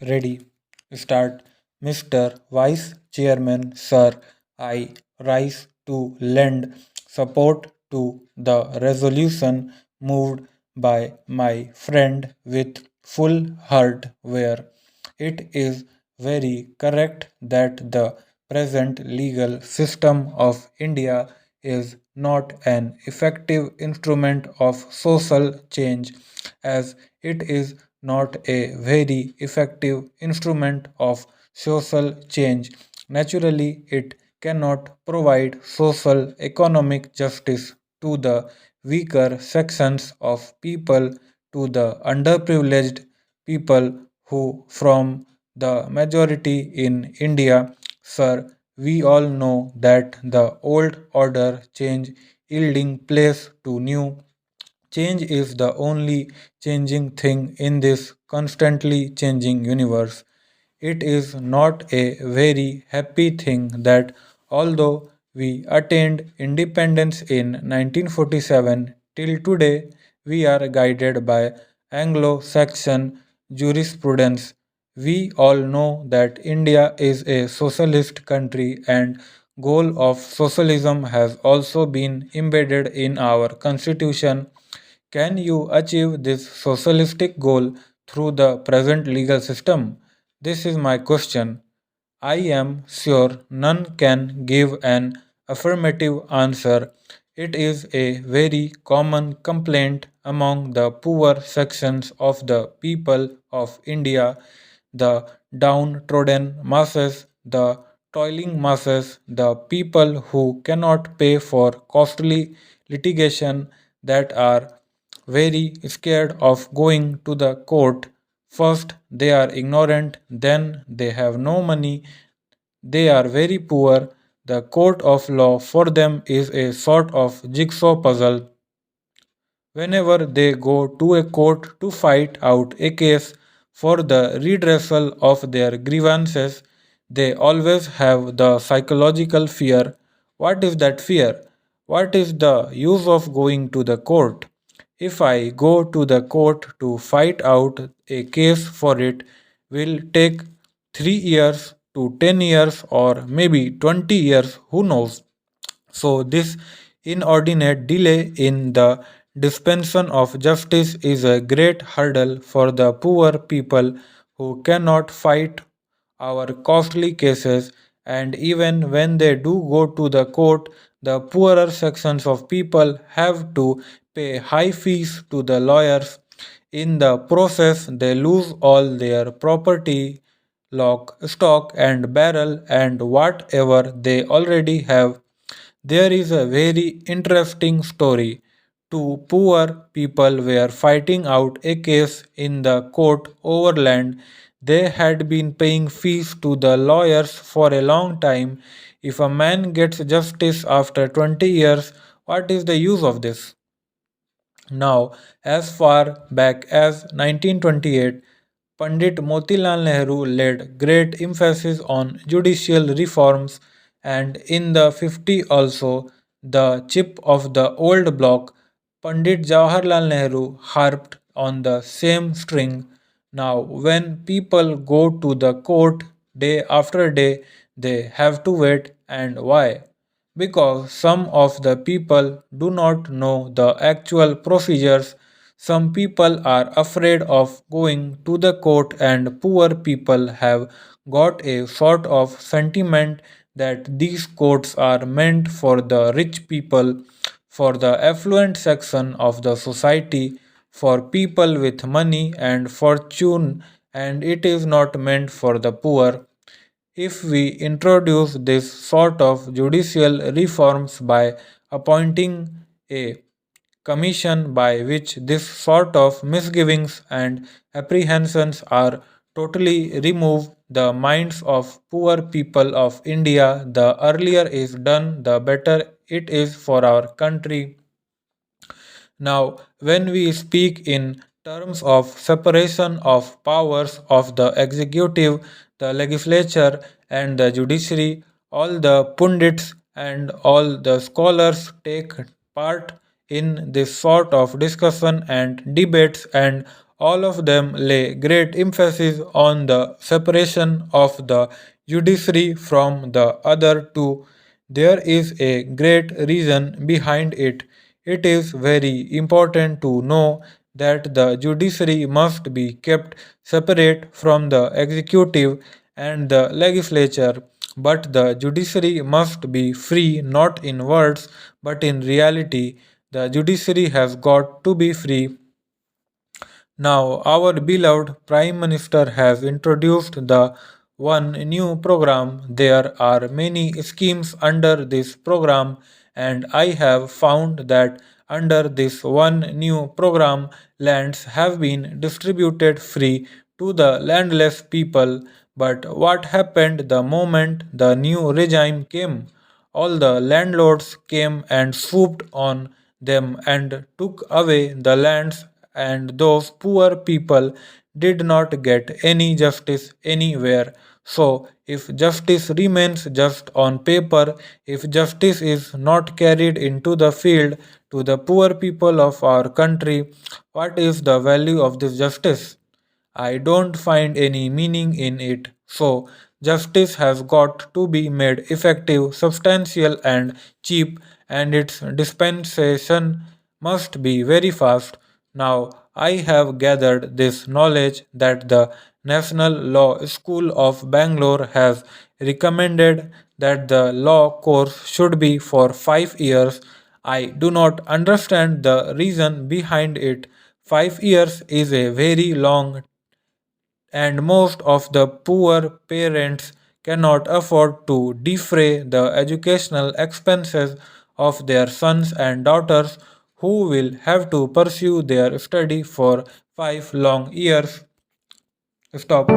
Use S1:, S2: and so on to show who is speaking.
S1: Ready. Start. Mr. Vice Chairman, Sir, I rise to lend support to the resolution moved by my friend with full heart where it is very correct that the present legal system of India is not an effective instrument of social change as it is not a very effective instrument of social change. Naturally, it cannot provide social economic justice to the weaker sections of people, to the underprivileged people who from the majority in India. Sir, we all know that the old order change yielding place to new. Change is the only changing thing in this constantly changing universe. It is not a very happy thing that although we attained independence in 1947 till today we are guided by Anglo-Saxon jurisprudence. We all know that India is a socialist country and goal of socialism has also been embedded in our constitution. Can you achieve this socialistic goal through the present legal system? This is my question. I am sure none can give an affirmative answer. It is a very common complaint among the poor sections of the people of India, the downtrodden masses, the toiling masses, the people who cannot pay for costly litigation that are very scared of going to the court. First, they are ignorant, then, they have no money, they are very poor. The court of law for them is a sort of jigsaw puzzle. Whenever they go to a court to fight out a case for the redressal of their grievances, they always have the psychological fear. What is that fear? What is the use of going to the court? If I go to the court to fight out a case for it will take 3 years to 10 years or maybe 20 years, who knows? So, this inordinate delay in the dispensation of justice is a great hurdle for the poor people who cannot fight our costly cases, and even when they do go to the court, the poorer sections of people have to pay high fees to the lawyers. In the process, they lose all their property, lock, stock, and barrel, and whatever they already have. There is a very interesting story. Two poor people were fighting out a case in the court over land. They had been paying fees to the lawyers for a long time. If a man gets justice after 20 years, what is the use of this? Now, as far back as 1928, Pandit Motilal Nehru laid great emphasis on judicial reforms, and in the 50s also, the chip of the old block, Pandit Jawaharlal Nehru harped on the same string. Now, when people go to the court day after day, they have to wait, and why? Because some of the people do not know the actual procedures. Some people are afraid of going to the court, and poor people have got a sort of sentiment that these courts are meant for the rich people, for the affluent section of the society, for people with money and fortune, and it is not meant for the poor. If we introduce this sort of judicial reforms by appointing a commission by which this sort of misgivings and apprehensions are totally removed the minds of poor people of India, the earlier is done, the better it is for our country. Now, when we speak in terms of separation of powers of the executive, the legislature, and the judiciary, all the pundits and all the scholars take part in this sort of discussion and debates, and All of them lay great emphasis on the separation of the judiciary from the other two. There is a great reason behind it. It is very important to know that the judiciary must be kept separate from the executive and the legislature, but the judiciary must be free not in words but in reality. The judiciary has got to be free. Now, our beloved Prime Minister has introduced the one new program. There are many schemes under this program, and I have found that under this one new program, lands have been distributed free to the landless people. But what happened the moment the new regime came? All the landlords came and swooped on them and took away the lands, and those poor people did not get any justice anywhere. So, if justice remains just on paper, if justice is not carried into the field to the poor people of our country, what is the value of this justice? I don't find any meaning in it. So, justice has got to be made effective, substantial, and cheap, and its dispensation must be very fast. Now, I have gathered this knowledge that the National Law School of Bangalore has recommended that the law course should be for 5 years. I do not understand the reason behind it. 5 years is a very long, and most of the poor parents cannot afford to defray the educational expenses of their sons and daughters who will have to pursue their study for 5 long years. Stop.